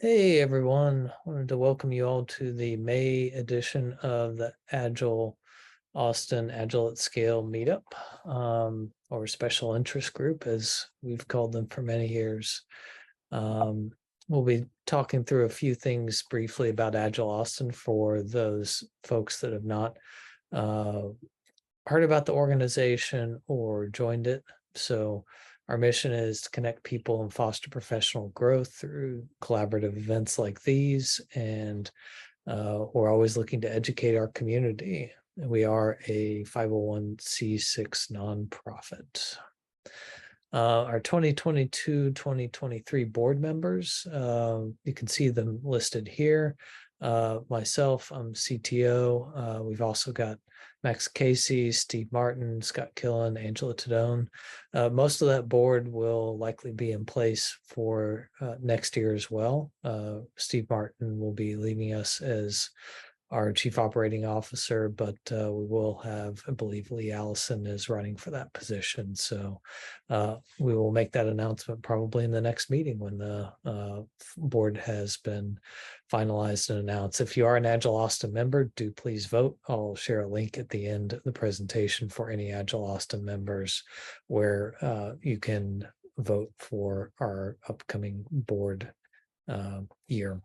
Hey everyone, wanted to welcome you all to the May edition of the Agile Austin Agile at Scale meetup, or special interest group as we've called them for many years. We'll be talking through a few things briefly about Agile Austin for those folks that have not heard about the organization or joined it. So our mission is to connect people and foster professional growth through collaborative events like these. And we're always looking to educate our community. We are a 501c6 nonprofit. Our 2022-2023 board members, you can see them listed here. Myself, I'm CTO. We've also got Max Casey, Steve Martin, Scott Killen, Angela Tadone. Most of that board will likely be in place for next year as well. Steve Martin will be leaving us as our chief operating officer, but we will have, I believe, Lee Allison is running for that position. So we will make that announcement probably in the next meeting when the board has been finalized and announced. If you are an Agile Austin member, do please vote. I'll share a link at the end of the presentation for any Agile Austin members where you can vote for our upcoming board year.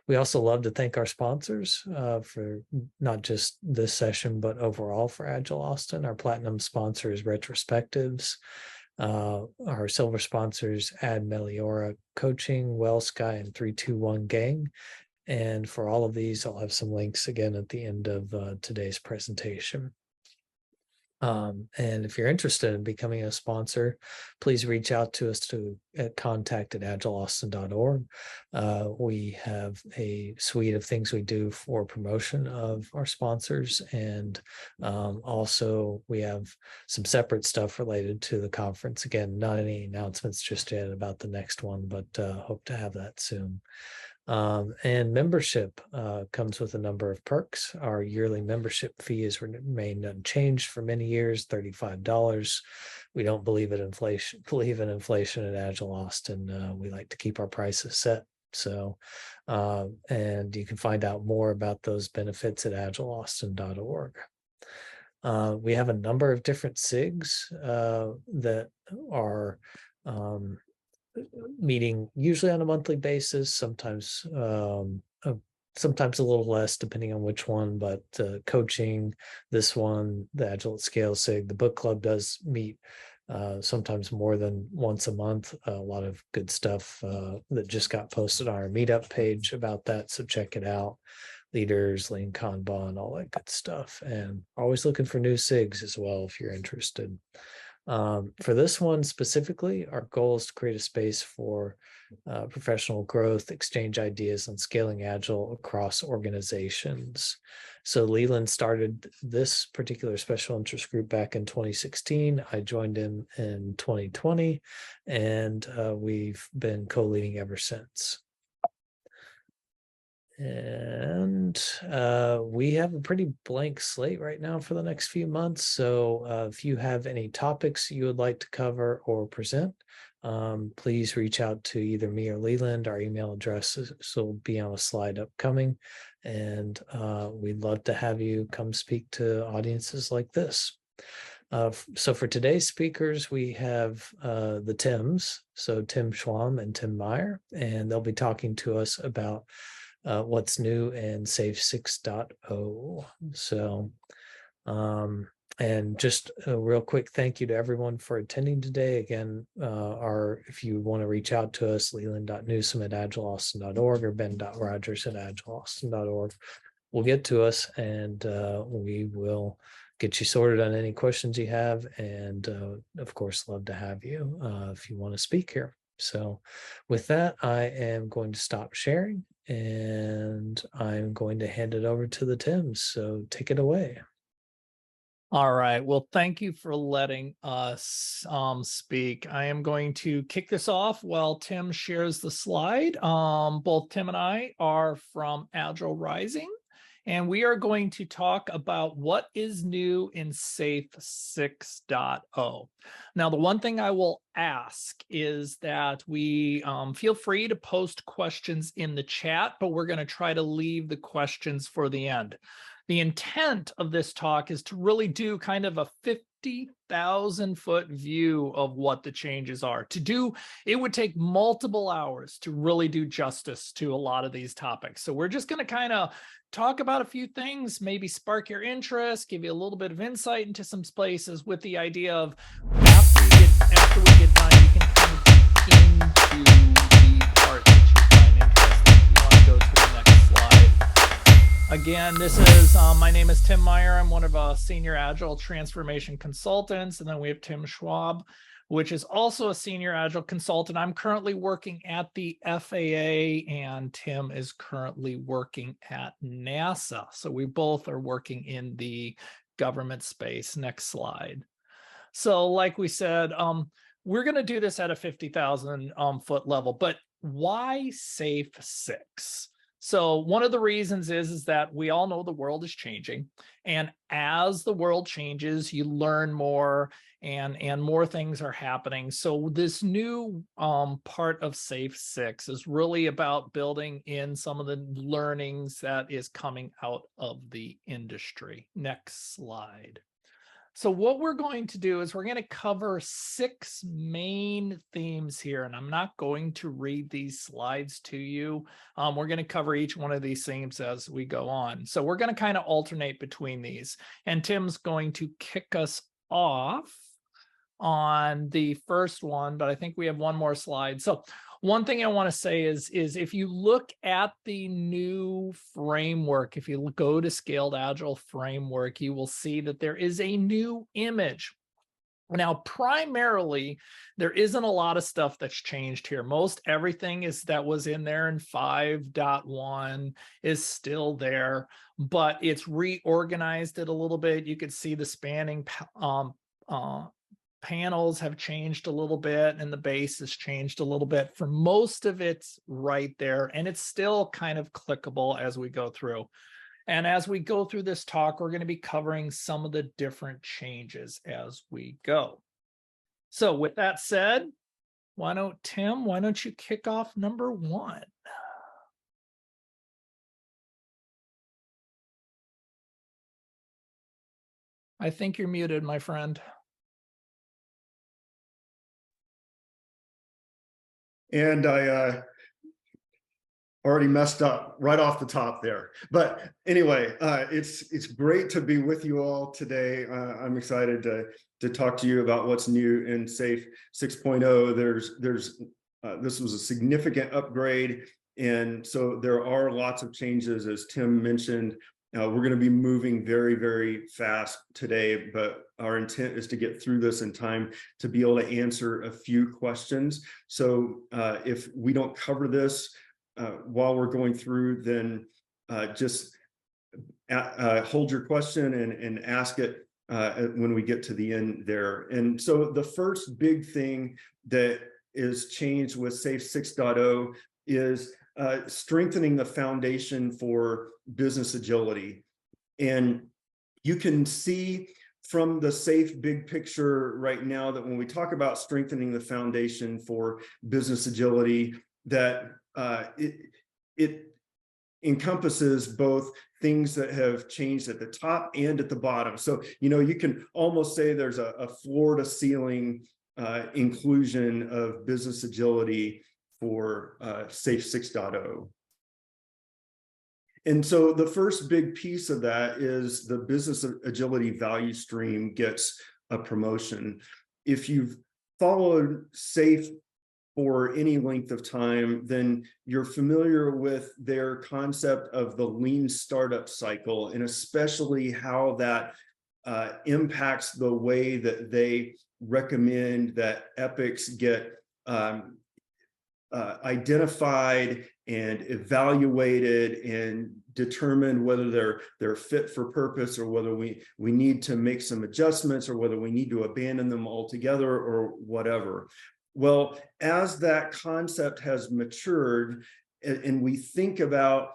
We also love to thank our sponsors for not just this session, but overall for Agile Austin. Our platinum sponsor is Retrospectives. Our silver sponsors Ad Meliora Coaching, WellSky, and 321 Gang. And for all of these, I'll have some links again at the end of today's presentation. And if you're interested in becoming a sponsor, please reach out to us at contact@agileaustin.org. We have a suite of things we do for promotion of our sponsors. And also we have some separate stuff related to the conference. Again, not any announcements just yet about the next one, but hope to have that soon. And membership comes with a number of perks. Our yearly membership fee has remained unchanged for many years, $35. We don't believe in inflation at Agile Austin. We like to keep our prices set. So, and you can find out more about those benefits at agileaustin.org. We have a number of different SIGs that are meeting usually on a monthly basis, sometimes sometimes a little less depending on which one, but coaching, this one, the Agile at Scale SIG, the book club does meet sometimes more than once a month. A lot of good stuff that just got posted on our meetup page about that, so check it out. Leaders, lean Kanban, all that good stuff. And always looking for new SIGs as well if you're interested. For this one specifically, our goal is to create a space for professional growth, exchange ideas, and scaling Agile across organizations. So Leland started this particular special interest group back in 2016. I joined him in 2020, and we've been co-leading ever since. And we have a pretty blank slate right now for the next few months. So if you have any topics you would like to cover or present, please reach out to either me or Leland. Our email addresses will be on a slide upcoming. And we'd love to have you come speak to audiences like this. So for today's speakers, we have the Tims, so Tim Schwamb and Tim Meyer, and they'll be talking to us about what's new in Safe 6.0. So, and just a real quick thank you to everyone for attending today. Again, if you want to reach out to us, leland.newsom@agileaustin.org or ben.rogers@agileaustin.org will get to us, and we will get you sorted on any questions you have. And of course, love to have you if you want to speak here. So with that, I am going to stop sharing and I'm going to hand it over to the Tims. So take it away. All right. Well, thank you for letting us speak. I am going to kick this off while Tim shares the slide. Both Tim and I are from Agile Rising, and we are going to talk about what is new in SAFe 6.0. Now, the one thing I will ask is that we feel free to post questions in the chat, but we're going to try to leave the questions for the end. The intent of this talk is to really do kind of a 50,000-foot view of what the changes are. It would take multiple hours to really do justice to a lot of these topics. So we're just going to kind of talk about a few things, maybe spark your interest, give you a little bit of insight into some places, with the idea of after we get done, you can kind of get into the part that you find interesting. If you want to go to the next slide. Again, my name is Tim Meyer. I'm one of Senior Agile Transformation Consultants. And then we have Tim Schwamb, which is also a Senior Agile Consultant. I'm currently working at the FAA, and Tim is currently working at NASA. So we both are working in the government space. Next slide. So like we said, we're going to do this at a 50,000 foot level, but why SAFe 6? So one of the reasons is that we all know the world is changing, and as the world changes, you learn more, and more things are happening. So this new part of SAFe 6 is really about building in some of the learnings that is coming out of the industry. Next slide. So what we're going to do is we're going to cover 6 main themes here, and I'm not going to read these slides to you. We're going to cover each one of these themes as we go on. So we're going to kind of alternate between these, and Tim's going to kick us off on the first one, but I think we have one more slide. So one thing I want to say is if you look at the new framework, if you go to Scaled Agile Framework, you will see that there is a new image. Now, primarily, there isn't a lot of stuff that's changed here. Most everything that was in there in 5.1 is still there, but it's reorganized it a little bit. You could see the spanning panels have changed a little bit, and the base has changed a little bit. For most of it's right there, and it's still kind of clickable as we go through. And as we go through this talk, we're going to be covering some of the different changes as we go. So with that said, Tim, why don't you kick off number 1? I think you're muted, my friend. And I already messed up right off the top there. But anyway, it's great to be with you all today. I'm excited to talk to you about what's new in SAFe 6.0. This was a significant upgrade, and so there are lots of changes, as Tim mentioned. We're going to be moving very, very fast today, but our intent is to get through this in time to be able to answer a few questions. So if we don't cover this while we're going through, then just hold your question and ask it when we get to the end there. And so the first big thing that is changed with SAFe 6.0 is strengthening the foundation for business agility. And you can see from the SAFe big picture right now that when we talk about strengthening the foundation for business agility, that it encompasses both things that have changed at the top and at the bottom. So, you can almost say there's a floor to ceiling inclusion of business agility for SAFe 6.0. And so the first big piece of that is the business agility value stream gets a promotion. If you've followed SAFe for any length of time, then you're familiar with their concept of the lean startup cycle, and especially how that impacts the way that they recommend that epics get identified and evaluated and determined whether they're fit for purpose, or whether we need to make some adjustments, or whether we need to abandon them altogether, or whatever. Well, as that concept has matured, and we think about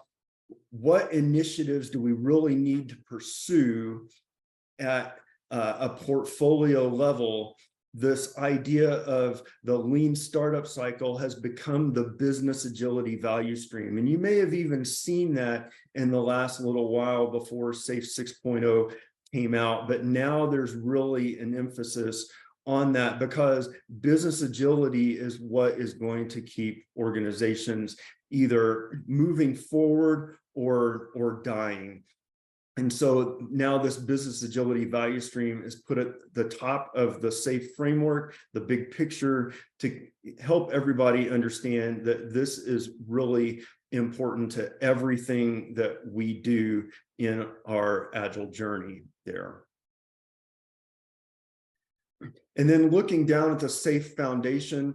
what initiatives do we really need to pursue at a portfolio level. This idea of the lean startup cycle has become the business agility value stream. And you may have even seen that in the last little while before SAFe 6.0 came out, but now there's really an emphasis on that because business agility is what is going to keep organizations either moving forward or dying. And so now this business agility value stream is put at the top of the SAFe framework, the big picture, to help everybody understand that this is really important to everything that we do in our Agile journey there. And then looking down at the SAFe foundation,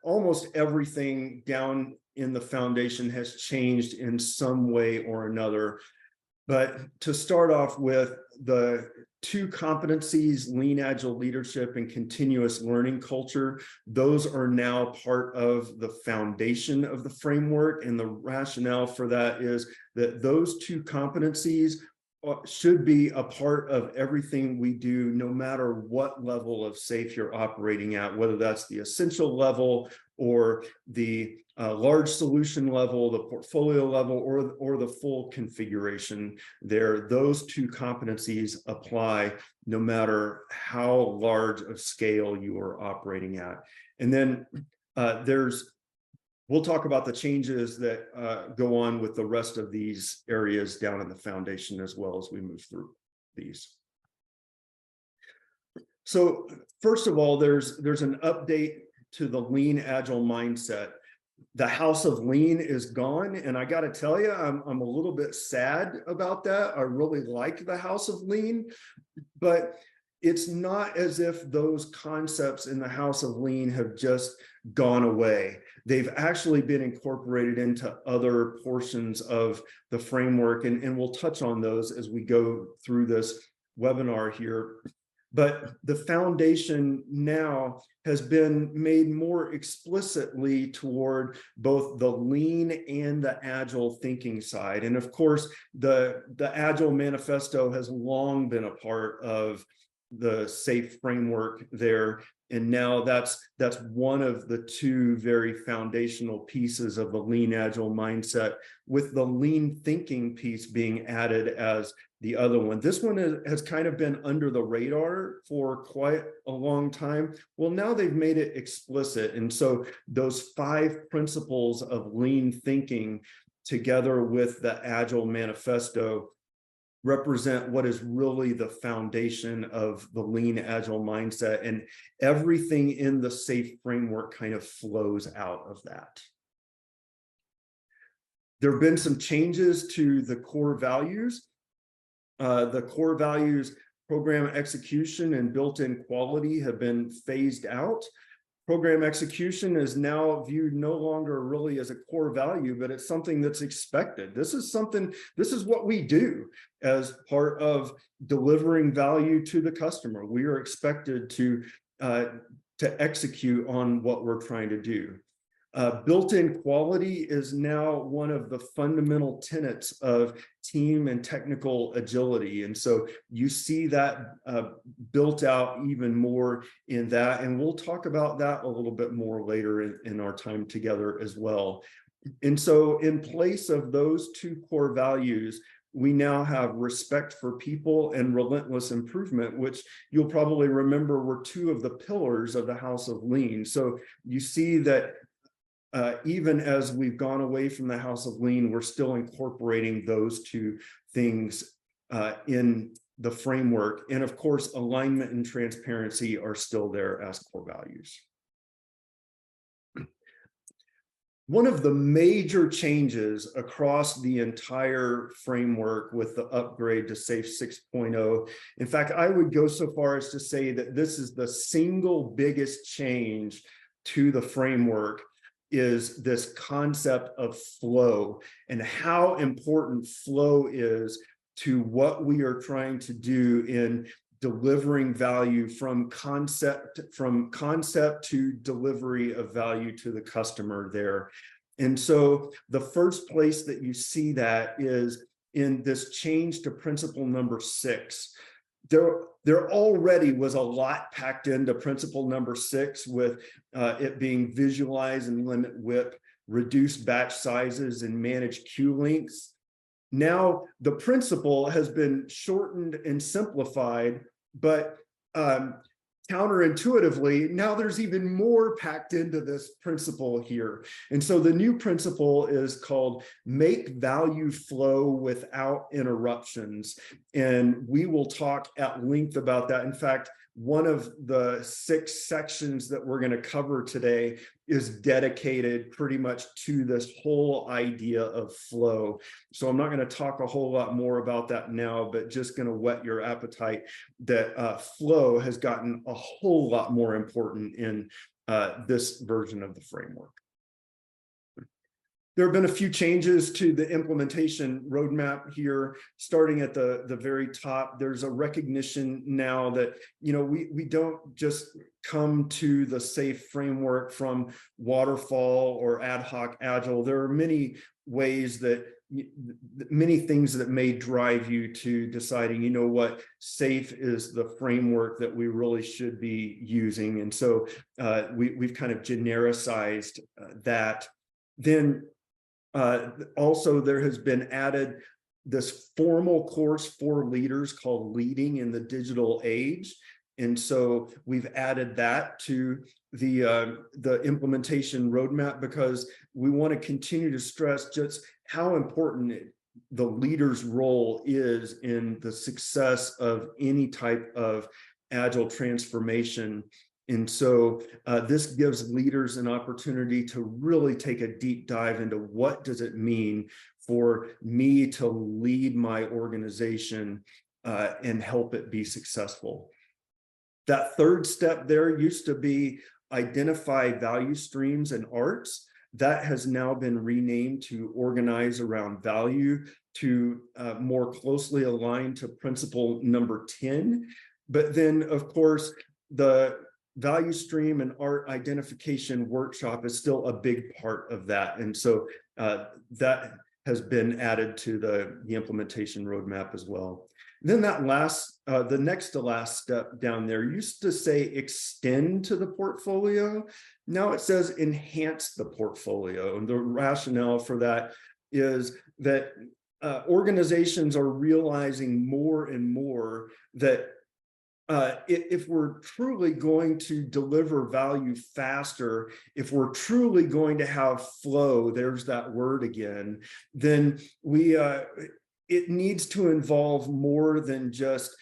almost everything down in the foundation has changed in some way or another. But to start off with, the two competencies, lean agile leadership and continuous learning culture, those are now part of the foundation of the framework. And the rationale for that is that those two competencies should be a part of everything we do, no matter what level of SAFe you're operating at, whether that's the essential level or the large solution level, the portfolio level, or the full configuration there. Those two competencies apply no matter how large of scale you are operating at. And then we'll talk about the changes that go on with the rest of these areas down in the foundation as well as we move through these. So first of all, there's an update to the lean agile mindset. The House of Lean is gone, and I got to tell you, I'm a little bit sad about that. I really like the House of Lean, but it's not as if those concepts in the House of Lean have just gone away. They've actually been incorporated into other portions of the framework, and we'll touch on those as we go through this webinar here. But the foundation now has been made more explicitly toward both the lean and the agile thinking side. And of course, the Agile Manifesto has long been a part of the SAFe framework there. And now that's one of the two very foundational pieces of the lean agile mindset, with the lean thinking piece being added as the other one. This one has kind of been under the radar for quite a long time. Well, now they've made it explicit. And so those 5 principles of lean thinking together with the Agile Manifesto represent what is really the foundation of the lean agile mindset, and everything in the SAFe framework kind of flows out of that. There have been some changes to the core values. The core values, program execution and built-in quality, have been phased out. Program execution is now viewed no longer really as a core value, but it's something that's expected. This is what we do as part of delivering value to the customer. We are expected to execute on what we're trying to do. Built-in quality is now one of the fundamental tenets of team and technical agility. And so you see that built out even more in that. And we'll talk about that a little bit more later in our time together as well. And so in place of those two core values, we now have respect for people and relentless improvement, which you'll probably remember were 2 of the pillars of the House of Lean. So you see that even as we've gone away from the House of Lean, we're still incorporating those 2 things in the framework. And of course, alignment and transparency are still there as core values. One of the major changes across the entire framework with the upgrade to SAFe 6.0, in fact, I would go so far as to say that this is the single biggest change to the framework, is this concept of flow and how important flow is to what we are trying to do in delivering value from concept to delivery of value to the customer there. And so the first place that you see that is in this change to principle number 6. There already was a lot packed into principle number 6 with it being visualize and limit WIP, reduce batch sizes, and manage queue lengths. Now the principle has been shortened and simplified, but counterintuitively, now there's even more packed into this principle here. And so the new principle is called make value flow without interruptions. And we will talk at length about that. In fact, one of the 6 sections that we're going to cover today is dedicated pretty much to this whole idea of flow. So I'm not going to talk a whole lot more about that now, but just going to whet your appetite that flow has gotten a whole lot more important in this version of the framework. There have been a few changes to the implementation roadmap here, starting at the very top. There's a recognition now that, we don't just come to the SAFe framework from waterfall or ad hoc agile. There are many ways that many things that may drive you to deciding, what, SAFe is the framework that we really should be using. And so we've kind of genericized that. Then also, there has been added this formal course for leaders called Leading in the Digital Age. And so we've added that to the implementation roadmap because we want to continue to stress just how important the leader's role is in the success of any type of agile transformation. And so this gives leaders an opportunity to really take a deep dive into what does it mean for me to lead my organization and help it be successful. That third step there used to be identify value streams and arts. That has now been renamed to organize around value to more closely align to principle number 10. But then, of course, the value stream and art identification workshop is still a big part of that. And so that has been added to the implementation roadmap as well. And then that the next to last step down there used to say extend to the portfolio. Now it says enhance the portfolio. And the rationale for that is that organizations are realizing more and more that if we're truly going to deliver value faster, if we're truly going to have flow, there's that word again, then it needs to involve more than just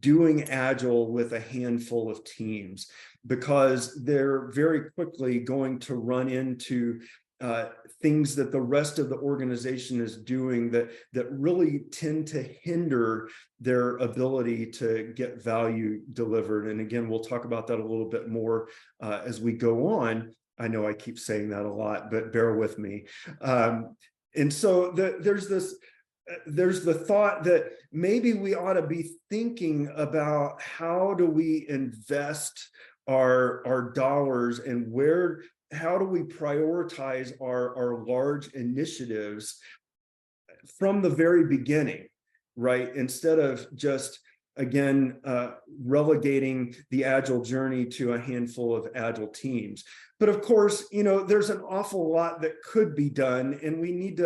doing agile with a handful of teams, because they're very quickly going to run into things that the rest of the organization is doing that really tend to hinder their ability to get value delivered. And again, we'll talk about that a little bit more as we go on. I know I keep saying that a lot, but bear with me. And so there's the thought that maybe we ought to be thinking about how do we invest our dollars and how do we prioritize our large initiatives from the very beginning, right? Instead of just, again, relegating the agile journey to a handful of agile teams. But of course, there's an awful lot that could be done, and we need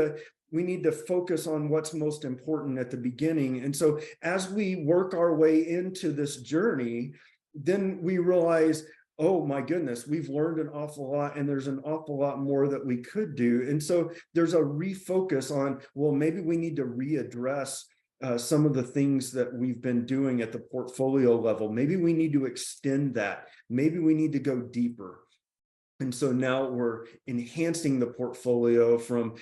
to focus on what's most important at the beginning. And so as we work our way into this journey, then we realize, oh my goodness, we've learned an awful lot, and there's an awful lot more that we could do. And so there's a refocus on, well, maybe we need to readdress some of the things that we've been doing at the portfolio level. Maybe we need to extend that. Maybe we need to go deeper. And so now we're enhancing the portfolio from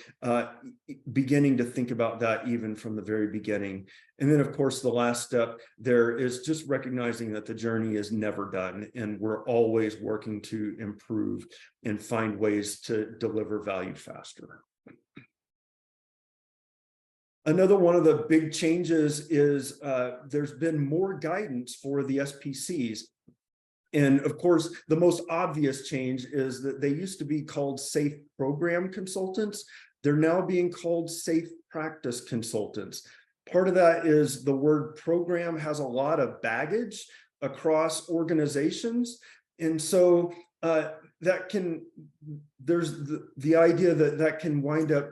beginning to think about that even from the very beginning. And then, of course, the last step there is just recognizing that the journey is never done, and we're always working to improve and find ways to deliver value faster. Another one of the big changes is there's been more guidance for the SPCs. And of course, the most obvious change is that they used to be called safe program consultants. They're now being called safe practice consultants. Part of that is the word program has a lot of baggage across organizations. And so there's the idea that can wind up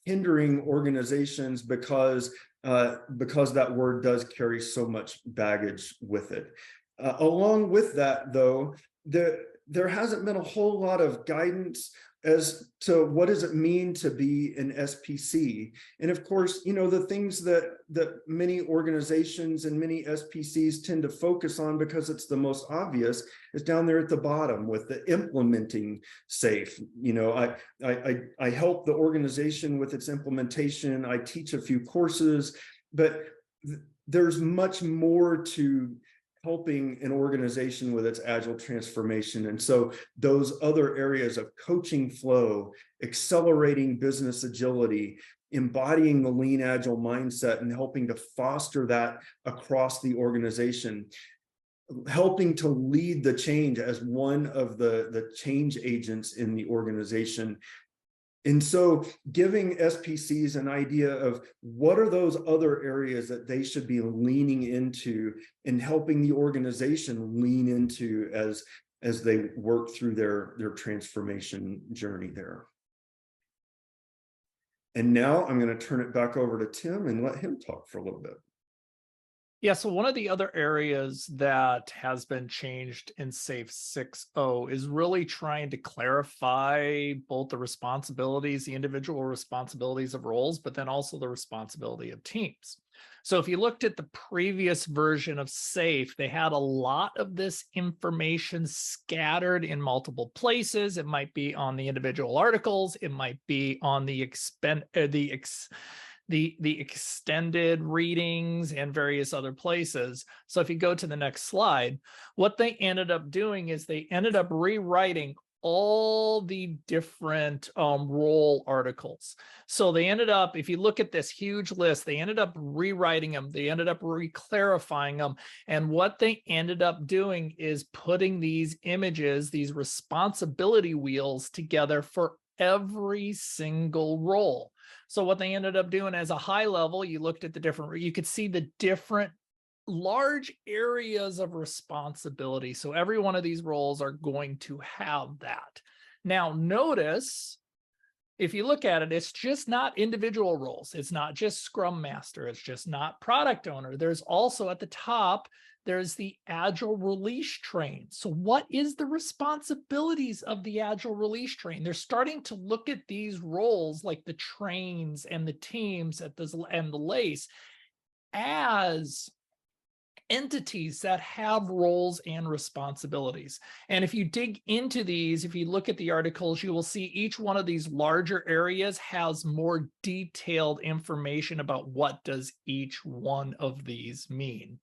hindering organizations because that word does carry so much baggage with it. Along with that, though, there hasn't been a whole lot of guidance as to what does it mean to be an SPC. And of course, the things that many organizations and many SPCs tend to focus on, because it's the most obvious, is down there at the bottom with the implementing SAFE. I help the organization with its implementation. I teach a few courses, but there's much more to helping an organization with its agile transformation. And so those other areas of coaching flow, accelerating business agility, embodying the lean agile mindset, and helping to foster that across the organization, helping to lead the change as one of the change agents in the organization. And so giving SPCs an idea of what are those other areas that they should be leaning into, and helping the organization lean into as they work through their transformation journey there. And now I'm going to turn it back over to Tim and let him talk for a little bit. Yeah, so one of the other areas that has been changed in SAFE 6.0 is really trying to clarify both the responsibilities, the individual responsibilities of roles, but then also the responsibility of teams. So if you looked at the previous version of SAFE, they had a lot of this information scattered in multiple places. It might be on the individual articles, it might be on the extended readings and various other places. So if you go to the next slide, what they ended up doing is they ended up rewriting all the different role articles. So they ended up, if you look at this huge list, they ended up rewriting them. They ended up re-clarifying them. And what they ended up doing is putting these images, these responsibility wheels together for every single role. So what they ended up doing as a high level, you looked at the different, you could see the different large areas of responsibility. So every one of these roles are going to have that. Now notice, if you look at it, it's just not individual roles. It's not just Scrum Master. It's just not Product Owner. There's also at the top, there's the Agile Release Train. So what is the responsibilities of the Agile Release Train? They're starting to look at these roles like the trains and the teams and the LACE as entities that have roles and responsibilities. And if you dig into these, if you look at the articles, you will see each one of these larger areas has more detailed information about what does each one of these mean.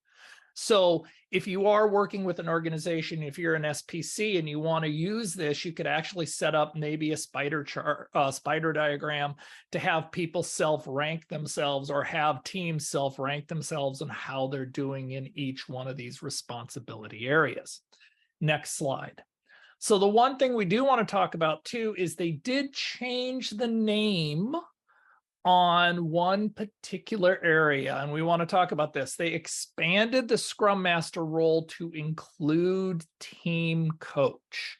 So if you are working with an organization, if you're an SPC and you want to use this, you could actually set up maybe a spider chart, spider diagram to have people self-rank themselves or have teams self-rank themselves on how they're doing in each one of these responsibility areas. Next slide. So the one thing we do want to talk about too is they did change the name on one particular area, and we want to talk about this. They expanded the Scrum Master role to include Team Coach.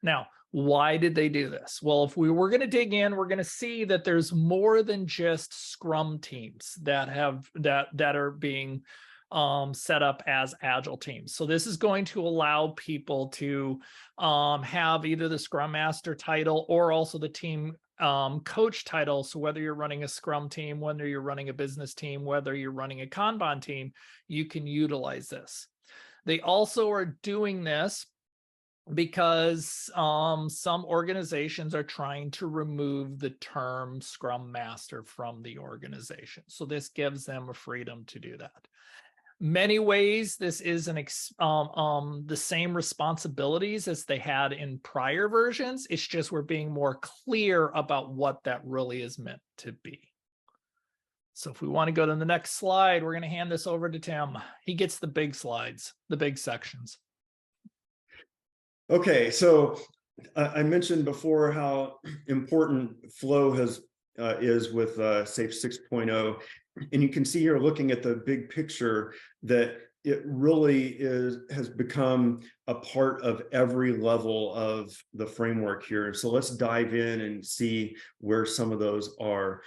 Now, why did they do this? Well, if we were going to dig in, we're going to see that there's more than just Scrum teams that are being set up as Agile teams. So this is going to allow people to have either the Scrum Master title or also the Team Coach title. So whether you're running a Scrum team, whether you're running a business team, whether you're running a Kanban team, you can utilize this. They also are doing this because some organizations are trying to remove the term Scrum Master from the organization. So this gives them a freedom to do that. Many ways, this is the same responsibilities as they had in prior versions. It's just we're being more clear about what that really is meant to be. So if we want to go to the next slide, we're going to hand this over to Tim. He gets the big slides, the big sections. Okay, so I mentioned before how important flow is with SAFe 6.0, and you can see here looking at the big picture that it really has become a part of every level of the framework here. So let's dive in and see where some of those are.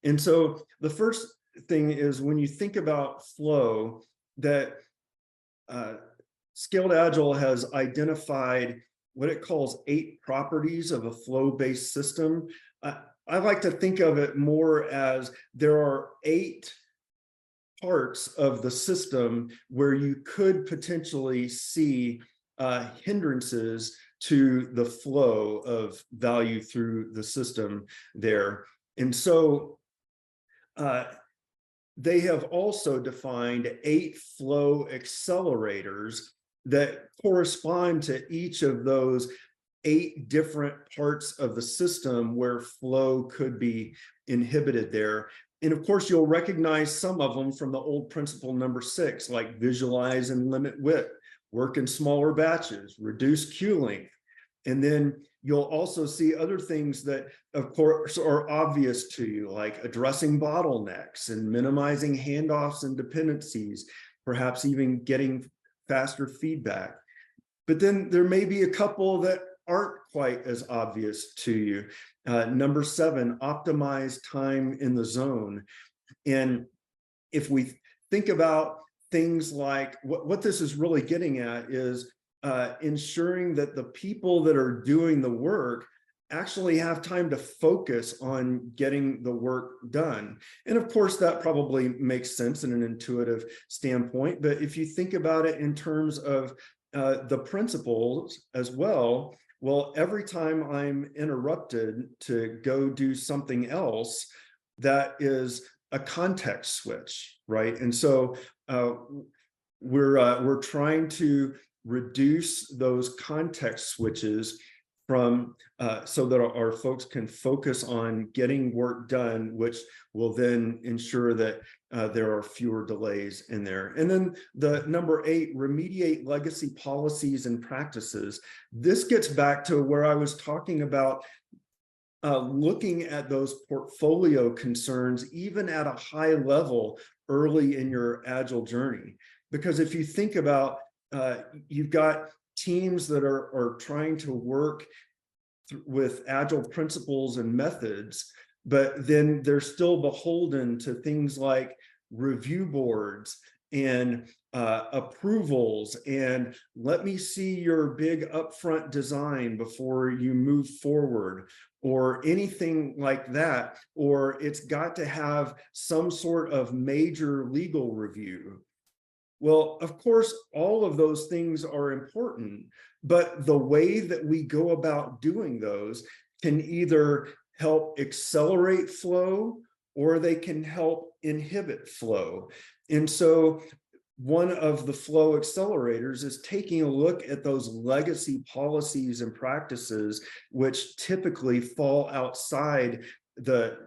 And so the first thing is, when you think about flow, that Scaled Agile has identified what it calls 8 properties of a flow-based system. I like to think of it more as there are 8 parts of the system where you could potentially see hindrances to the flow of value through the system there. And so they have also defined 8 flow accelerators that correspond to each of those 8 different parts of the system where flow could be inhibited there. And of course, you'll recognize some of them from the old principle number 6, like visualize and limit width, work in smaller batches, reduce queue length. And then you'll also see other things that, of course, are obvious to you, like addressing bottlenecks and minimizing handoffs and dependencies, perhaps even getting faster feedback. But then there may be a couple that aren't quite as obvious to you. Number 7, optimize time in the zone. And if we think about things like what this is really getting at is ensuring that the people that are doing the work actually have time to focus on getting the work done. And of course, that probably makes sense in an intuitive standpoint. But if you think about it in terms of the principles as well, well, every time I'm interrupted to go do something else, that is a context switch, right? And so we're trying to reduce those context switches from so that our folks can focus on getting work done, which will then ensure that there are fewer delays in there. And then the number 8, remediate legacy policies and practices. This gets back to where I was talking about looking at those portfolio concerns, even at a high level early in your Agile journey. Because if you think about, you've got teams that are trying to work with Agile principles and methods, but then they're still beholden to things like review boards and approvals, and let me see your big upfront design before you move forward, or anything like that, or it's got to have some sort of major legal review. Well, of course, all of those things are important, but the way that we go about doing those can either help accelerate flow or they can help inhibit flow. And so one of the flow accelerators is taking a look at those legacy policies and practices, which typically fall outside the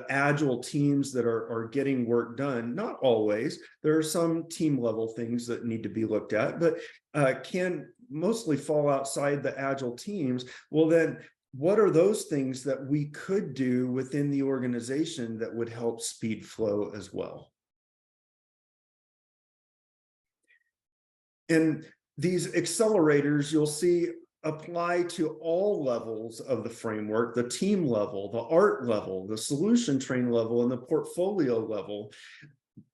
Agile teams that are getting work done. Not always. There are some team level things that need to be looked at, but can mostly fall outside the Agile teams. Well, then what are those things that we could do within the organization that would help speed flow as well? And these accelerators, you'll see, apply to all levels of the framework: the team level, the art level, the solution train level, and the portfolio level.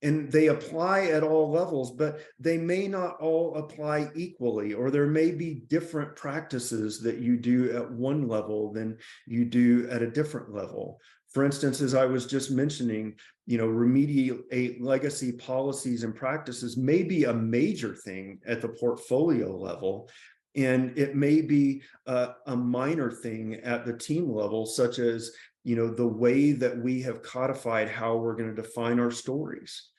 And they apply at all levels, but they may not all apply equally, or there may be different practices that you do at one level than you do at a different level. For instance, as I was just mentioning, remediate legacy policies and practices may be a major thing at the portfolio level, and it may be a minor thing at the team level, such as the way that we have codified how we're going to define our stories.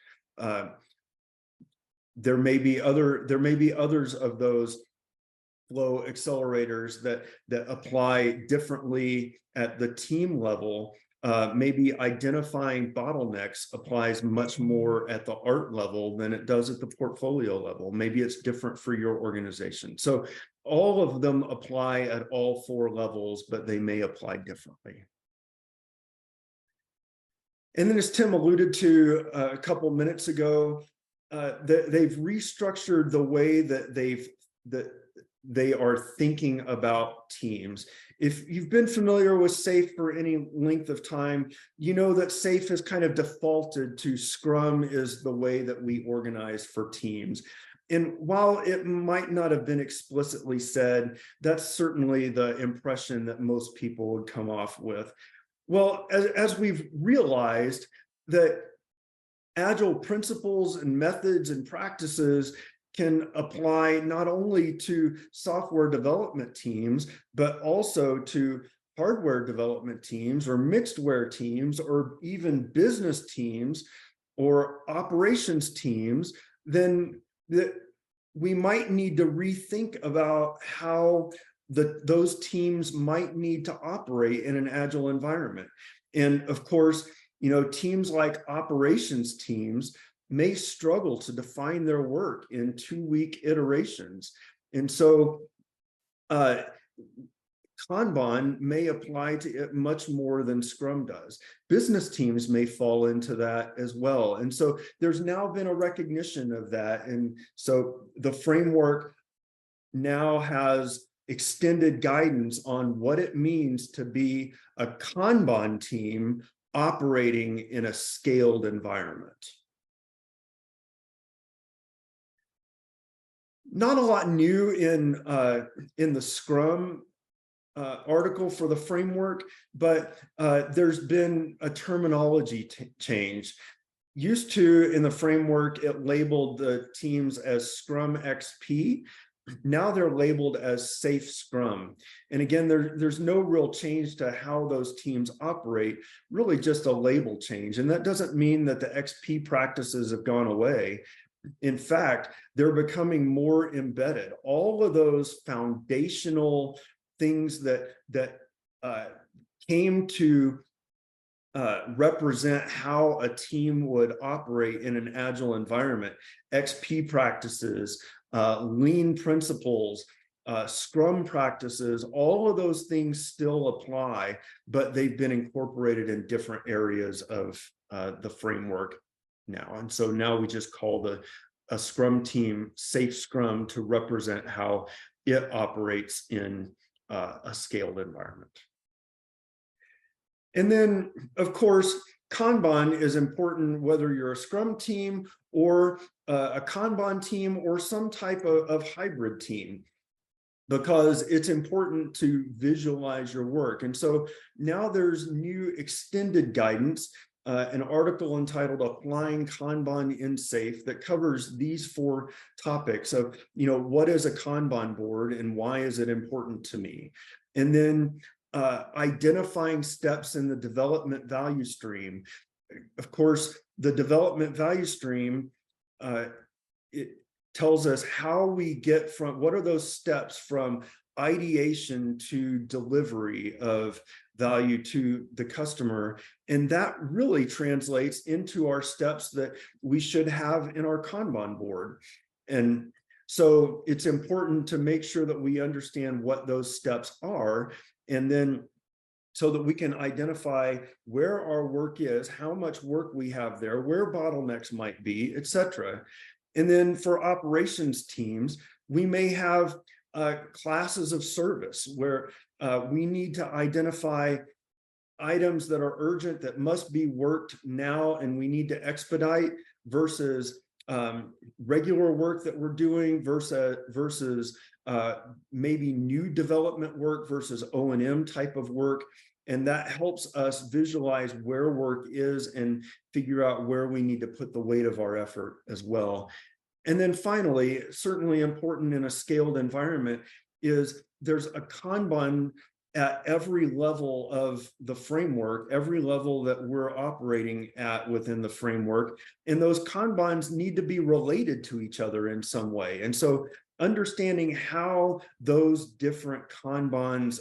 There may be others of those flow accelerators that apply differently at the team level, Maybe identifying bottlenecks applies much more at the art level than it does at the portfolio level. Maybe it's different for your organization. So all of them apply at all 4 levels, but they may apply differently. And then, as Tim alluded to a couple minutes ago, they've restructured the way that they are thinking about teams. If you've been familiar with SAFe for any length of time, you know that SAFe has kind of defaulted to Scrum is the way that we organize for teams. And while it might not have been explicitly said, that's certainly the impression that most people would come off with. Well, as we've realized that Agile principles and methods and practices can apply not only to software development teams, but also to hardware development teams or mixedware teams or even business teams or operations teams, then we might need to rethink about how those teams might need to operate in an Agile environment. And of course, teams like operations teams may struggle to define their work in 2-week iterations. And so Kanban may apply to it much more than Scrum does. Business teams may fall into that as well. And so there's now been a recognition of that. And so the framework now has extended guidance on what it means to be a Kanban team operating in a scaled environment. Not a lot new in the Scrum article for the framework, but there's been a terminology change. Used to, in the framework, it labeled the teams as Scrum XP. Now they're labeled as Safe Scrum. And again, there's no real change to how those teams operate, really just a label change. And that doesn't mean that the XP practices have gone away. In fact, they're becoming more embedded. All of those foundational things that came to represent how a team would operate in an Agile environment, XP practices, lean principles, Scrum practices, all of those things still apply, but they've been incorporated in different areas of the framework now. And so now we just call a Scrum team Safe Scrum to represent how it operates in a scaled environment. And then, of course, Kanban is important whether you're a Scrum team or a Kanban team or some type of hybrid team, because it's important to visualize your work. And so now there's new extended guidance, an article entitled Applying Kanban in SAFe that covers these 4 topics of, what is a Kanban board and why is it important to me? And then identifying steps in the development value stream. Of course, the development value stream, it tells us how we get from, what are those steps from ideation to delivery of value to the customer. And that really translates into our steps that we should have in our Kanban board. And so it's important to make sure that we understand what those steps are, and then so that we can identify where our work is, how much work we have there, where bottlenecks might be, etc. And then for operations teams, we may have classes of service where we need to identify items that are urgent that must be worked now and we need to expedite versus regular work that we're doing versus maybe new development work versus O&M type of work. And that helps us visualize where work is and figure out where we need to put the weight of our effort as well. And then finally, certainly important in a scaled environment is there's a Kanban at every level of the framework, every level that we're operating at within the framework. And those Kanbans need to be related to each other in some way. And so understanding how those different Kanbans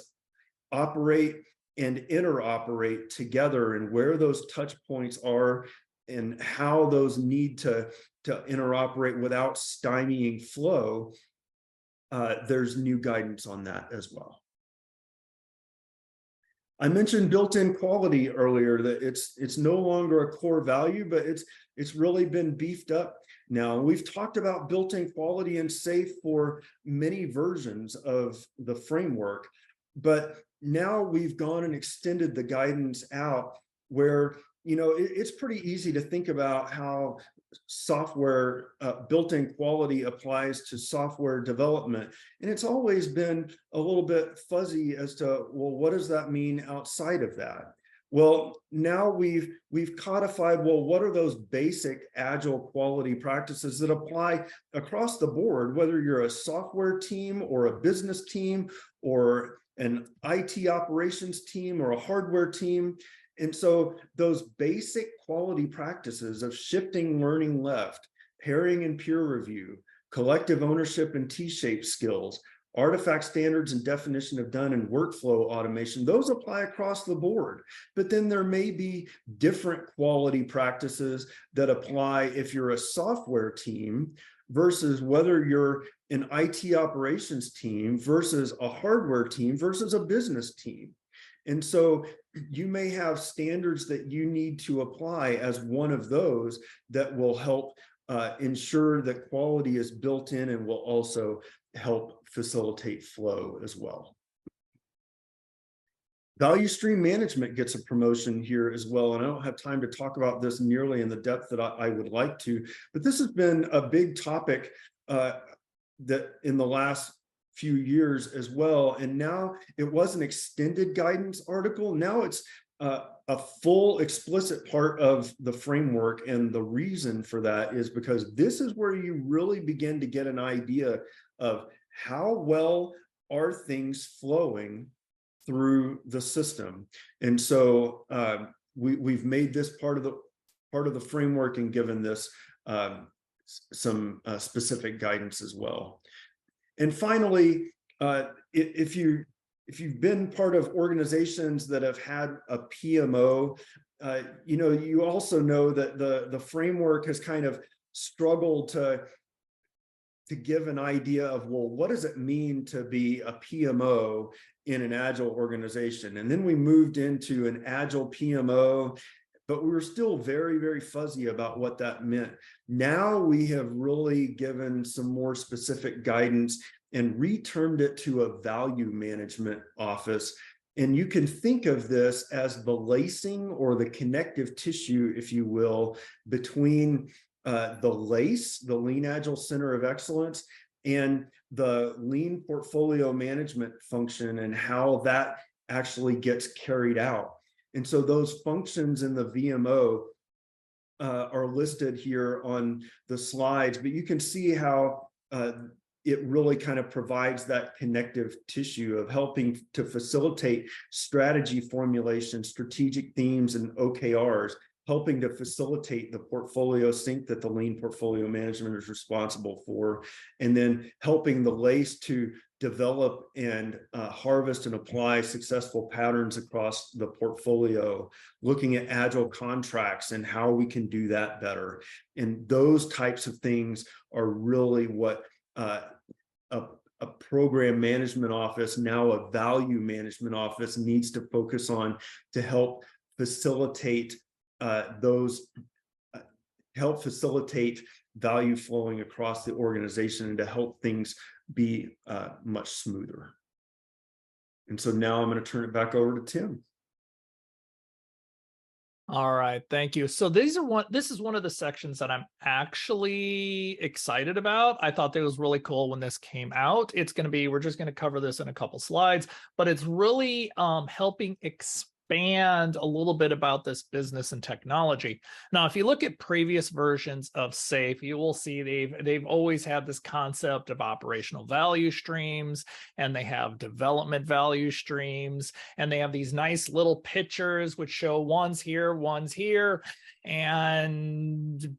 operate and interoperate together, and where those touch points are and how those need to interoperate without stymieing flow. There's new guidance on that as well. I mentioned built-in quality earlier, that it's no longer a core value, but it's really been beefed up now. We've talked about built-in quality and safe for many versions of the framework, but now we've gone and extended the guidance out where, you know, it's pretty easy to think about how software built-in quality applies to software development, and it's always been a little bit fuzzy as to, well, what does that mean outside of that? Well, now we've codified, well, what are those basic agile quality practices that apply across the board, whether you're a software team or a business team or an IT operations team or a hardware team. And so those basic quality practices of shifting learning left, pairing and peer review, collective ownership and T-shaped skills, artifact standards and definition of done, and workflow automation, those apply across the board. But then there may be different quality practices that apply if you're a software team versus whether you're an IT operations team versus a hardware team versus a business team. And so you may have standards that you need to apply as one of those that will help ensure that quality is built in and will also help facilitate flow as well. Value stream management gets a promotion here as well. And I don't have time to talk about this nearly in the depth that I would like to, but this has been a big topic that in the last few years as well. And now it was an extended guidance article. Now it's a full explicit part of the framework. And the reason for that is because this is where you really begin to get an idea of how well are things flowing through the system. And so we've made this part of the framework and given this some specific guidance as well. And finally, if you've been part of organizations that have had a PMO, you know, you also know that the framework has kind of struggled to give an idea of, well, what does it mean to be a PMO in an Agile organization? And then we moved into an Agile PMO, but we were still very, very fuzzy about what that meant. Now we have really given some more specific guidance and retermed it to a value management office. And you can think of this as the lacing or the connective tissue, if you will, between the LACE, the Lean Agile Center of Excellence, and the Lean Portfolio Management function and how that actually gets carried out. And so those functions in the VMO are listed here on the slides, but you can see how it really kind of provides that connective tissue of helping to facilitate strategy formulation, strategic themes, and OKRs, helping to facilitate the portfolio sync that the Lean Portfolio Management is responsible for, and then helping the LACE to develop and harvest and apply successful patterns across the portfolio, looking at agile contracts and how we can do that better. And those types of things are really what a program management office, now a value management office, needs to focus on to help facilitate help facilitate value flowing across the organization and to help things be much smoother. And so now I'm going to turn it back over to Tim. All right, thank you. So this is one of the sections that I'm actually excited about. I thought that was really cool when this came out. We're just going to cover this in a couple slides, but it's really helping expand a little bit about this business and technology. Now, if you look at previous versions of SAFe, you will see they've always had this concept of operational value streams, and they have development value streams, and they have these nice little pictures which show one's here,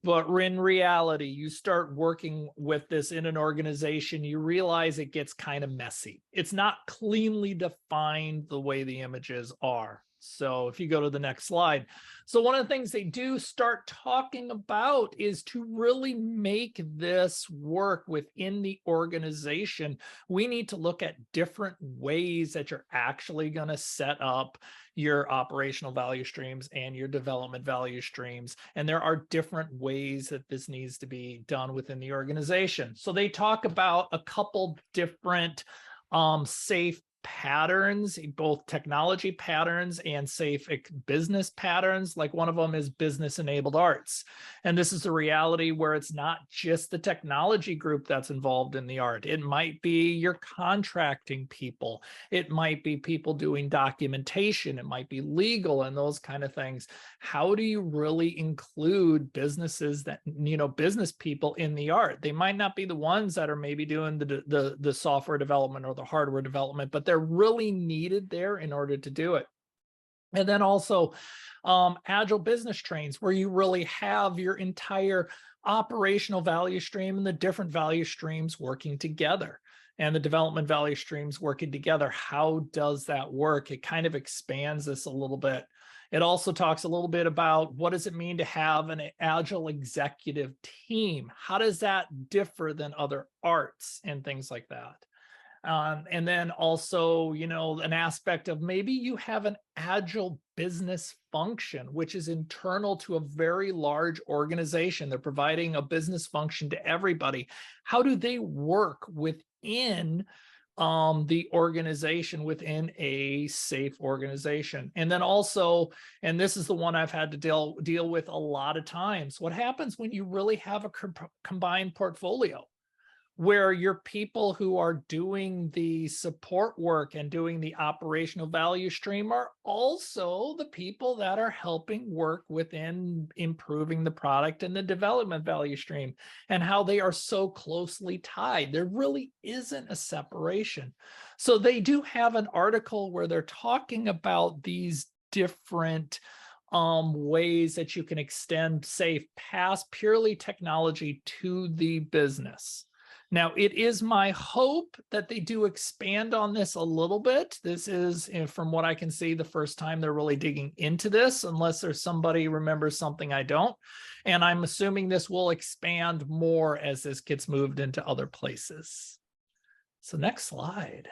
but in reality, you start working with this in an organization, you realize it gets kind of messy. It's not cleanly defined the way the images are. So if you go to the next slide. So one of the things they do start talking about is to really make this work within the organization. We need to look at different ways that you're actually going to set up your operational value streams and your development value streams. And there are different ways that this needs to be done within the organization. So they talk about a couple different SAFe patterns, both technology patterns and SAFe business patterns. Like one of them is business enabled arts. And this is a reality where it's not just the technology group that's involved in the art. It might be your contracting people. It might be people doing documentation. It might be legal and those kind of things. How do you really include businesses that, business people in the art? They might not be the ones that are maybe doing the software development or the hardware development, but they're really needed there in order to do it. And then also agile business trains, where you really have your entire operational value stream and the different value streams working together, and the development value streams working together. How does that work? It kind of expands this a little bit. It also talks a little bit about what does it mean to have an agile executive team? How does that differ than other arts and things like that? And then also, an aspect of maybe you have an agile business function, which is internal to a very large organization. They're providing a business function to everybody. How do they work within the organization, within a SAFe organization? And then also, and this is the one I've had to deal with a lot of times, what happens when you really have a combined portfolio, where your people who are doing the support work and doing the operational value stream are also the people that are helping work within improving the product and the development value stream, and how they are so closely tied. There really isn't a separation. So they do have an article where they're talking about these different ways that you can extend SAFe past purely technology to the business. Now, it is my hope that they do expand on this a little bit. This is, from what I can see, the first time they're really digging into this, unless there's somebody remembers something I don't. And I'm assuming this will expand more as this gets moved into other places. So next slide.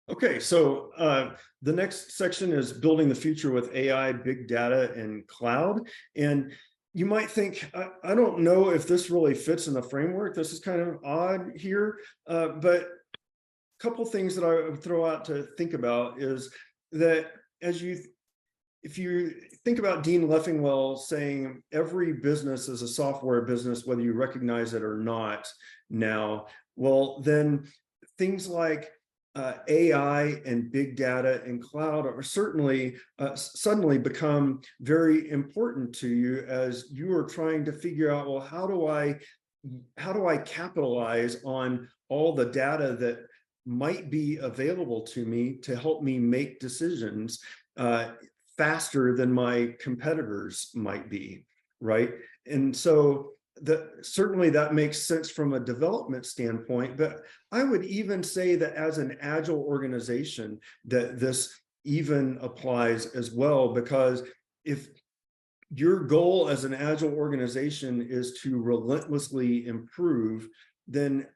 Okay, so the next section is building the future with AI, big data, and cloud. And you might think, I don't know if this really fits in the framework. This is kind of odd here, but a couple things that I would throw out to think about is that if you think about Dean Leffingwell saying every business is a software business, whether you recognize it or not now, well, then things like AI and big data and cloud are certainly suddenly become very important to you as you are trying to figure out, well, how do I capitalize on all the data that might be available to me to help me make decisions faster than my competitors might be, right? And so certainly that makes sense from a development standpoint, but I would even say that as an agile organization, that this even applies as well, because if your goal as an agile organization is to relentlessly improve, then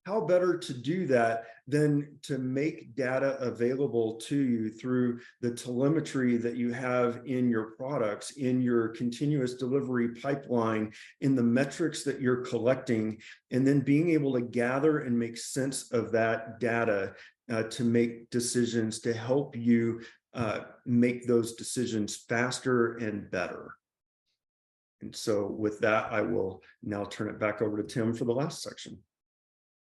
how better to do that than to make data available to you through the telemetry that you have in your products, in your continuous delivery pipeline, in the metrics that you're collecting, and then being able to gather and make sense of that data to make decisions to help you make those decisions faster and better. And so with that, I will now turn it back over to Tim for the last section.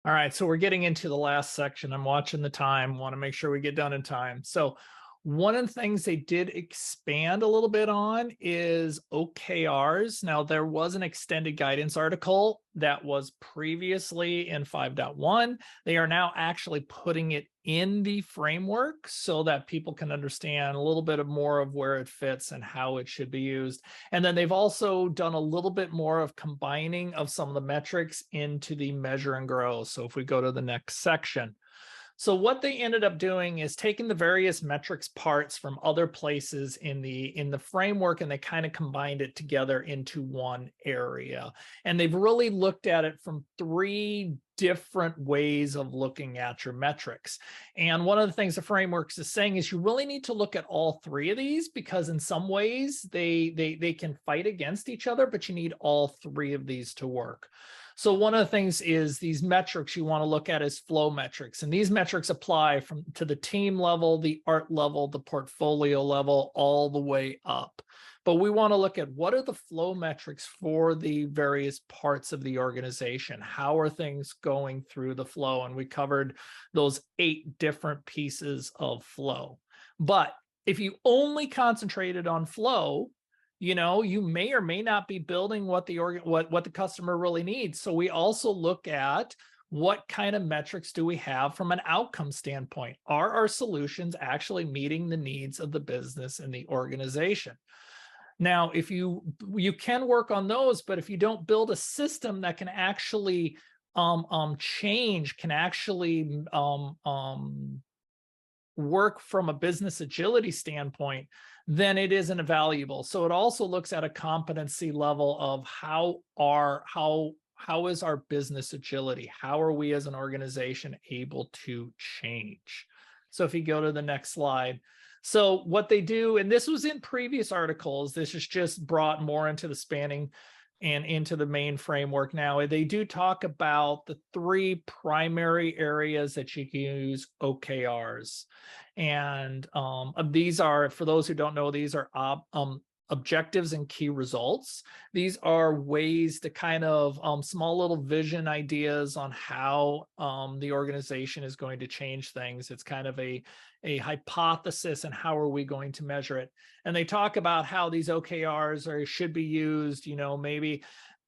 All right, so we're getting into the last section. I'm watching the time, want to make sure we get done in time. So one of the things they did expand a little bit on is OKRs. Now, there was an extended guidance article that was previously in 5.1. They are now actually putting it in the framework so that people can understand a little bit more of where it fits and how it should be used. And then they've also done a little bit more of combining of some of the metrics into the measure and grow. So if we go to the next section. So what they ended up doing is taking the various metrics parts from other places in the framework, and they kind of combined it together into one area. And they've really looked at it from 3 different ways of looking at your metrics. And one of the things the frameworks is saying is you really need to look at all 3 of these, because in some ways they can fight against each other, but you need all 3 of these to work. So one of the things is these metrics you want to look at is flow metrics. And these metrics apply to the team level, the art level, the portfolio level, all the way up. But we want to look at what are the flow metrics for the various parts of the organization. How are things going through the flow? And we covered those 8 different pieces of flow. But if you only concentrated on flow, you may or may not be building what the customer really needs. So we also look at what kind of metrics do we have from an outcome standpoint? Are our solutions actually meeting the needs of the business and the organization? Now, if you can work on those, but if you don't build a system that can actually change, can actually work from a business agility standpoint, then it isn't valuable. So it also looks at a competency level of how is our business agility? How are we as an organization able to change? So if you go to the next slide. So what they do, and this was in previous articles, this is just brought more into the spanning and into the main framework now. They do talk about the 3 primary areas that you can use OKRs. And these are, for those who don't know, these are objectives and key results. These are ways to kind of small little vision ideas on how the organization is going to change things. It's kind of a hypothesis, and how are we going to measure it? And they talk about how these OKRs should be used, maybe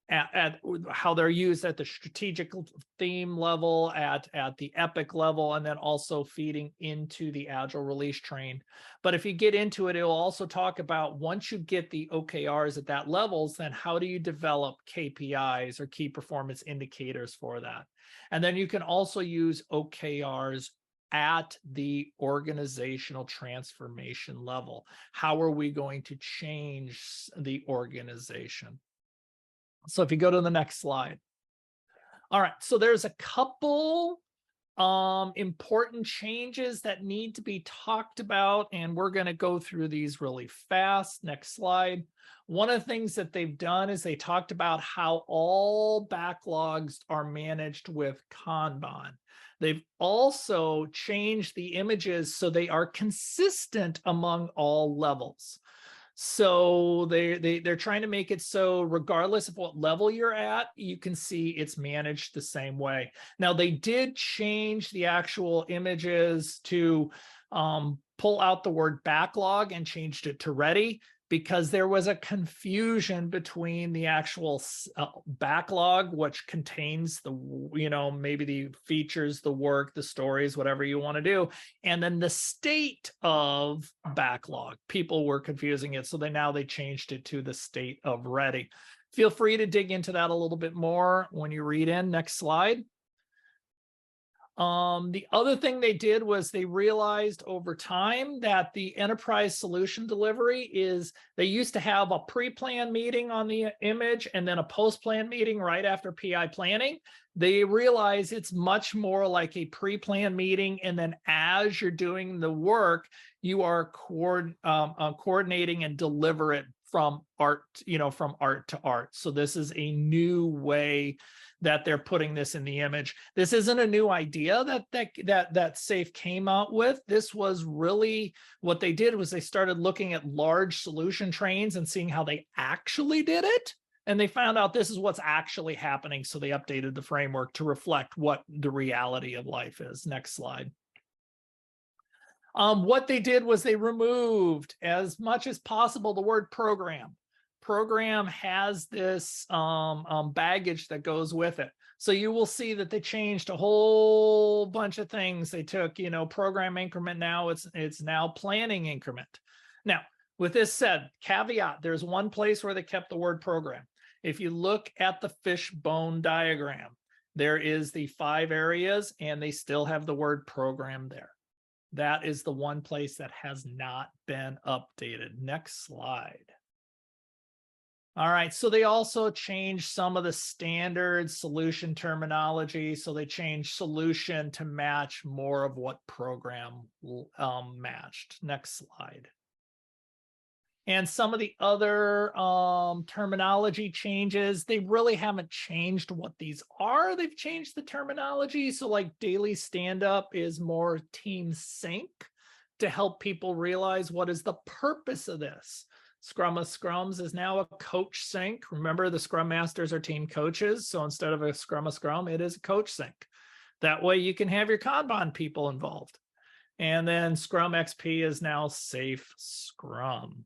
at how they're used at the strategic theme level, at the epic level, and then also feeding into the agile release train. But if you get into it, it will also talk about once you get the OKRs at that levels, then how do you develop KPIs or key performance indicators for that? And then you can also use OKRs at the organizational transformation level. How are we going to change the organization? So if you go to the next slide. All right, so there's a couple important changes that need to be talked about, and we're going to go through these really fast. Next slide. One of the things that they've done is they talked about how all backlogs are managed with Kanban. They've also changed the images so they are consistent among all levels. So they're trying to make it so regardless of what level you're at, you can see it's managed the same way. Now, they did change the actual images to pull out the word backlog and changed it to ready, because there was a confusion between the actual backlog, which contains the, maybe the features, the work, the stories, whatever you want to do, and then the state of backlog. People were confusing it, so now they changed it to the state of ready. Feel free to dig into that a little bit more when you read in. Next slide. The other thing they did was they realized over time that the enterprise solution delivery is, they used to have a pre-plan meeting on the image and then a post-plan meeting right after PI planning. They realize it's much more like a pre-plan meeting, and then as you're doing the work, you are coordinating and deliver it from art, from art to art. So this is a new way that they're putting this in the image. This isn't a new idea that SAFe came out with. This was really what they did was they started looking at large solution trains and seeing how they actually did it. And they found out this is what's actually happening. So they updated the framework to reflect what the reality of life is. Next slide. What they did was they removed as much as possible the word program. Program has this baggage that goes with it. So you will see that they changed a whole bunch of things. They took, program increment. Now it's now planning increment. Now, with this said, caveat, there's one place where they kept the word program. If you look at the fishbone diagram, there is the 5 areas and they still have the word program there. That is the one place that has not been updated. Next slide. All right, so they also changed some of the standard solution terminology. So they changed solution to match more of what program matched. Next slide. And some of the other terminology changes, they really haven't changed what these are. They've changed the terminology. So like daily stand-up is more team sync to help people realize what is the purpose of this. Scrum of Scrums is now a coach sync. Remember, the Scrum Masters are team coaches. So instead of a Scrum of Scrum, it is a coach sync. That way you can have your Kanban people involved. And then Scrum XP is now Safe Scrum.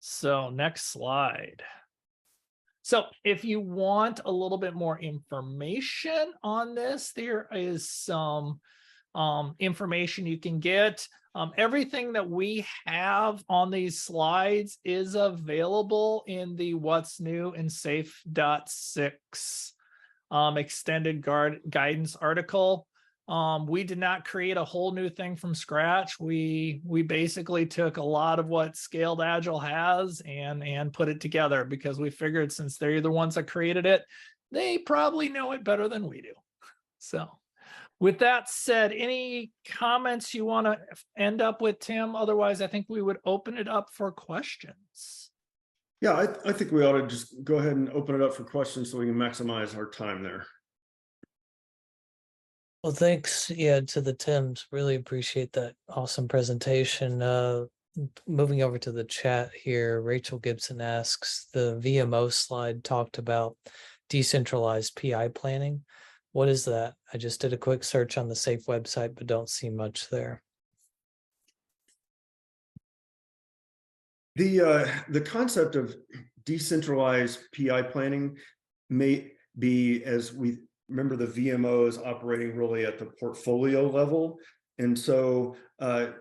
So next slide. So if you want a little bit more information on this, there is some information you can get. Everything that we have on these slides is available in the What's New in SAFE.6 extended guidance article. We did not create a whole new thing from scratch. We basically took a lot of what Scaled Agile has and put it together because we figured since they're the ones that created it, they probably know it better than we do. So with that said, any comments you want to end up with, Tim? Otherwise, I think we would open it up for questions. Yeah, I think we ought to just go ahead and open it up for questions so we can maximize our time there. Well, thanks, to the Tims. Really appreciate that awesome presentation. Moving over to the chat here, Rachel Gibson asks, the VMO slide talked about decentralized PI planning. What is that? I just did a quick search on the SAFE website, but don't see much there. The concept of decentralized PI planning may be, as we remember, the VMO is operating really at the portfolio level. And so to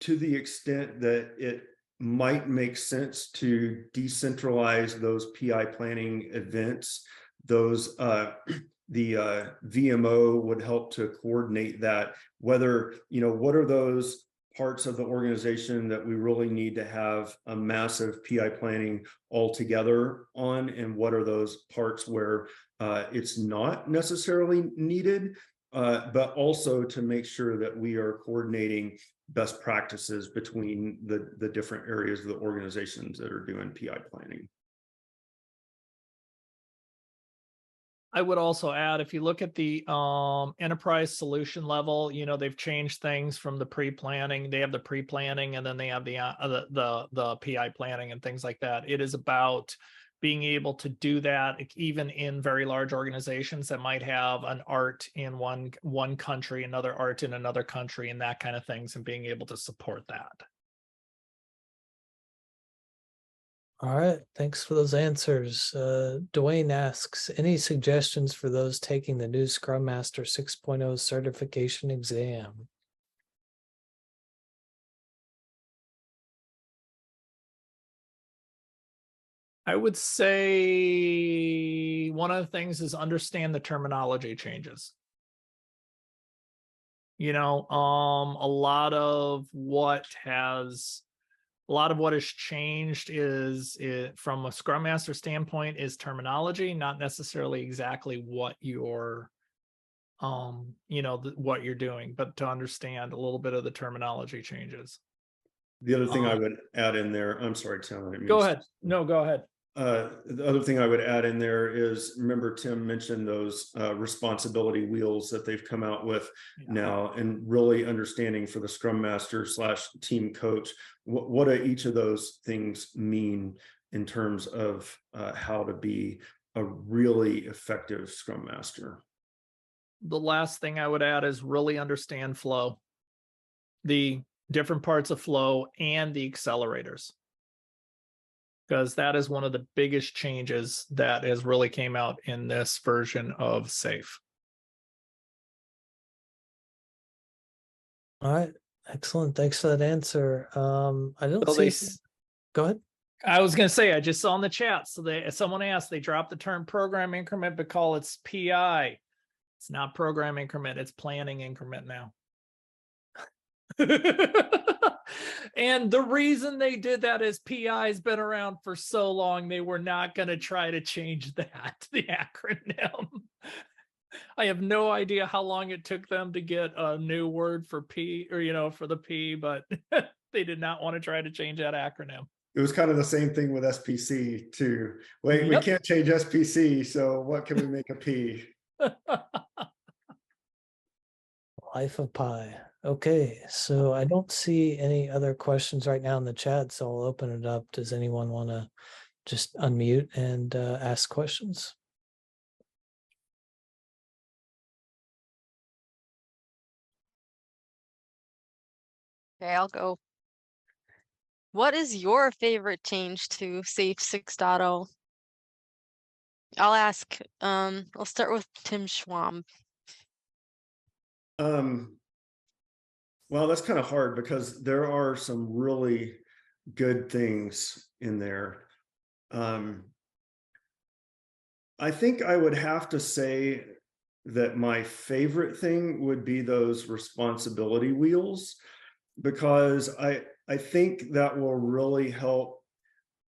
the extent that it might make sense to decentralize those PI planning events, those the VMO would help to coordinate that, whether, what are those parts of the organization that we really need to have a massive PI planning all together on, and what are those parts where it's not necessarily needed, but also to make sure that we are coordinating best practices between the different areas of the organizations that are doing PI planning. I would also add, if you look at the enterprise solution level, they've changed things from the pre-planning. They have the pre-planning, and then they have the PI planning and things like that. It is about being able to do that even in very large organizations that might have an art in one country, another art in another country, and that kind of things, and being able to support that. All right, thanks for those answers. Dwayne asks, any suggestions for those taking the new Scrum Master 6.0 certification exam? I would say one of the things is understand the terminology changes. A lot of what has changed is, from a Scrum Master standpoint, is terminology, not necessarily exactly what you're, what you're doing, but to understand a little bit of the terminology changes. The other thing I would add in there, I'm sorry, Tim. Go ahead. No, go ahead. The other thing I would add in there is, remember, Tim mentioned those responsibility wheels that they've come out with now, and really understanding for the Scrum Master / team coach, what do each of those things mean? in terms of how to be a really effective Scrum Master. The last thing I would add is really understand flow, the different parts of flow and the accelerators, because that is one of the biggest changes that has really came out in this version of SAFe. All right. Excellent. Thanks for that answer. I don't So see. Go ahead. I was going to say, I just saw in the chat. So someone asked, they dropped the term program increment, but call it PI. It's not program increment. It's planning increment now. And the reason they did that is PI has been around for so long, they were not going to try to change that, the acronym. I have no idea how long it took them to get a new word for P, or, for the P, but they did not want to try to change that acronym. It was kind of the same thing with SPC too. Wait, we can't change SPC, so what can we make a P? Life of Pi. Okay, so I don't see any other questions right now in the chat, so I'll open it up. Does anyone want to just unmute and ask questions? Okay, I'll go. What is your favorite change to SAFe 6.0? I'll ask, I'll start with Tim Schwamb. Well, that's kind of hard because there are some really good things in there. I think I would have to say that my favorite thing would be those responsibility wheels, because I think that will really help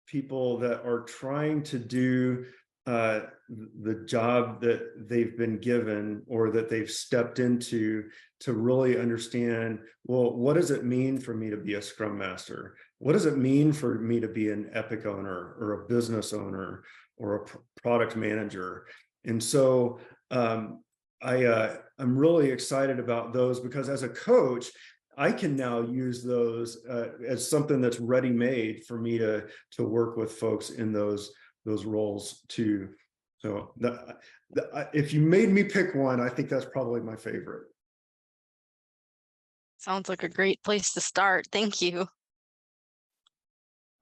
people that are trying to do the job that they've been given or that they've stepped into, to really understand, well, what does it mean for me to be a Scrum Master? What does it mean for me to be an Epic owner or a business owner or a product manager? And so I'm really excited about those, because as a coach, I can now use those as something that's ready-made for me to work with folks in those roles too. So if you made me pick one, I think that's probably my favorite. Sounds like a great place to start. Thank you.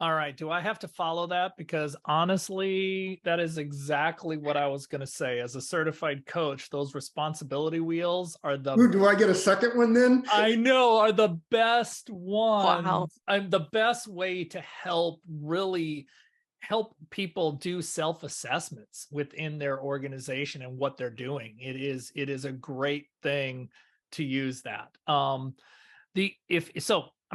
All right. Do I have to follow that? Because honestly, that is exactly what I was going to say. As a certified coach, those responsibility wheels are the... Ooh, do I get a second one then? I know, are the best ones. Wow. The best way to really help people do self-assessments within their organization and what they're doing. It is a great thing to use that. I'm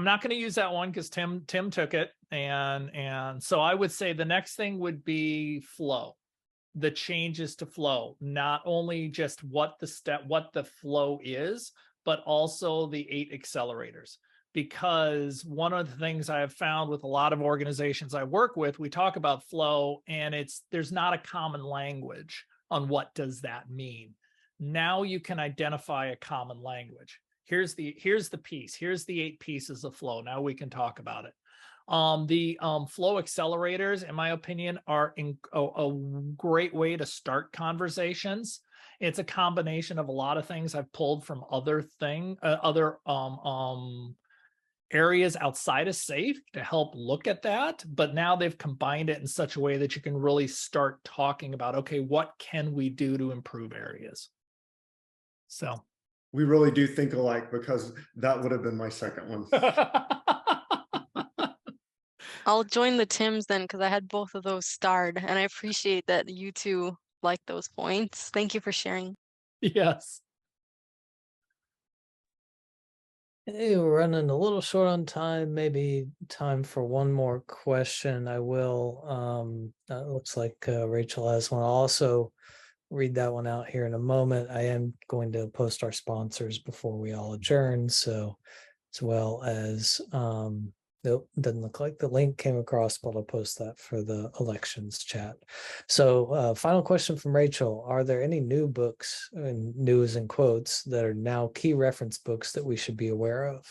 not going to use that one because Tim took it, and so I would say the next thing would be flow, the changes to flow, not only just what the flow is, but also the 8 accelerators. Because one of the things I have found with a lot of organizations I work with, we talk about flow and there's not a common language on what does that mean. Now you can identify a common language. Here's the piece. Here's the 8 pieces of flow. Now we can talk about it. The flow accelerators, in my opinion, are a great way to start conversations. It's a combination of a lot of things I've pulled from other areas outside of SAFe to help look at that, but now they've combined it in such a way that you can really start talking about, okay, what can we do to improve areas? So we really do think alike, because that would have been my second one. I'll join the Tims then, because I had both of those starred, and I appreciate that you two like those points. Thank you for sharing. Yes. Hey, we're running a little short on time. Maybe time for one more question. I will. It looks like Rachel has one. I'll also read that one out here in a moment. I am going to post our sponsors before we all adjourn. So, as well as nope, doesn't look like the link came across, but I'll post that for the elections chat. So final question from Rachel. Are there any new books, and news in quotes, that are now key reference books that we should be aware of?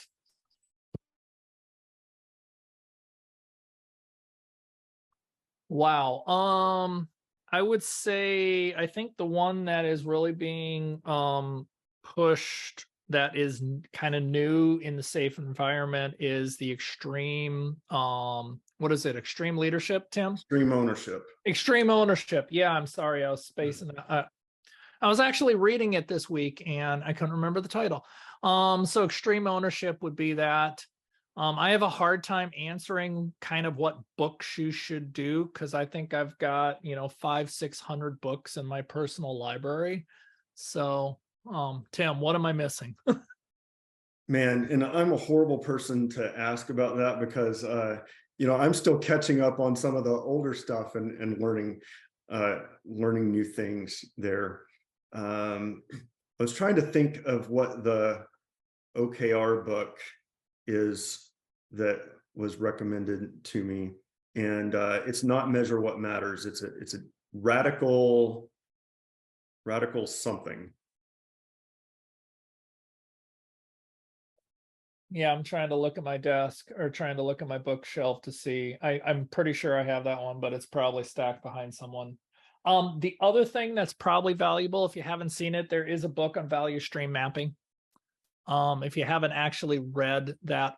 Wow. I would say, I think the one that is really being pushed that is kind of new in the safe environment is the extreme, what is it? Extreme leadership, Tim? Extreme ownership. Extreme ownership. Yeah, I'm sorry. I was spacing. I was actually reading it this week and I couldn't remember the title. So extreme ownership would be that. I have a hard time answering kind of what books you should do because I think I've got, 500-600 books in my personal library. So, Tim, what am I missing? Man, and I'm a horrible person to ask about that because I'm still catching up on some of the older stuff and learning new things there. I was trying to think of what the OKR book is that was recommended to me, and it's not Measure What Matters. It's a radical something. Yeah, I'm trying to look at my desk or trying to look at my bookshelf to see. I'm pretty sure I have that one, but it's probably stacked behind someone. The other thing that's probably valuable, if you haven't seen it, there is a book on value stream mapping. If you haven't actually read that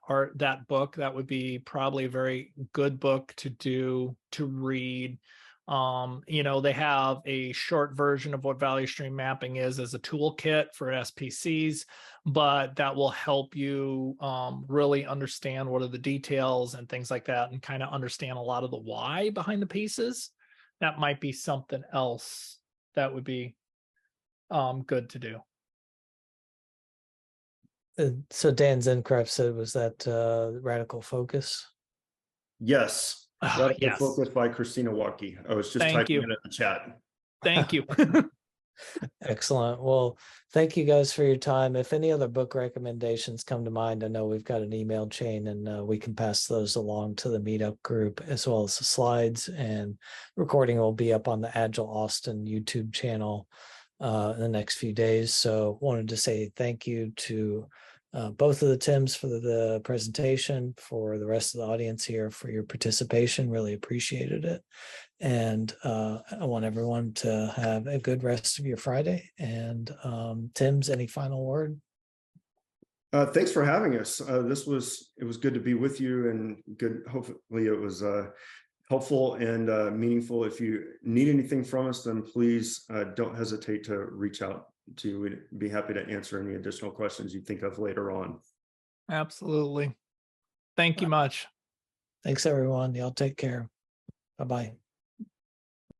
book, that would be probably a very good book to read. They have a short version of what value stream mapping is as a toolkit for SPCs, but that will help you really understand what are the details and things like that, and kind of understand a lot of the why behind the pieces. That might be something else that would be good to do. So Dan Zencraft said, was that Radical Focus? Yes. Radical Yes. Focus by Christina Waukee. I was just Thank typing you. it in the chat. Thank you. Excellent. Well, thank you guys for your time. If any other book recommendations come to mind, I know we've got an email chain and we can pass those along to the meetup group, as well as the slides, and recording will be up on the Agile Austin YouTube channel in the next few days. So wanted to say thank you to both of the Tims for the presentation, for the rest of the audience here for your participation. Really appreciated it. And I want everyone to have a good rest of your Friday. And Tim's, any final word? Thanks for having us. It was good to be with you, and good. Hopefully it was helpful and meaningful. If you need anything from us, then please don't hesitate to reach out to. We'd be happy to answer any additional questions you think of later on. Absolutely. Thank you much. Thanks, everyone. Y'all take care. Bye-bye.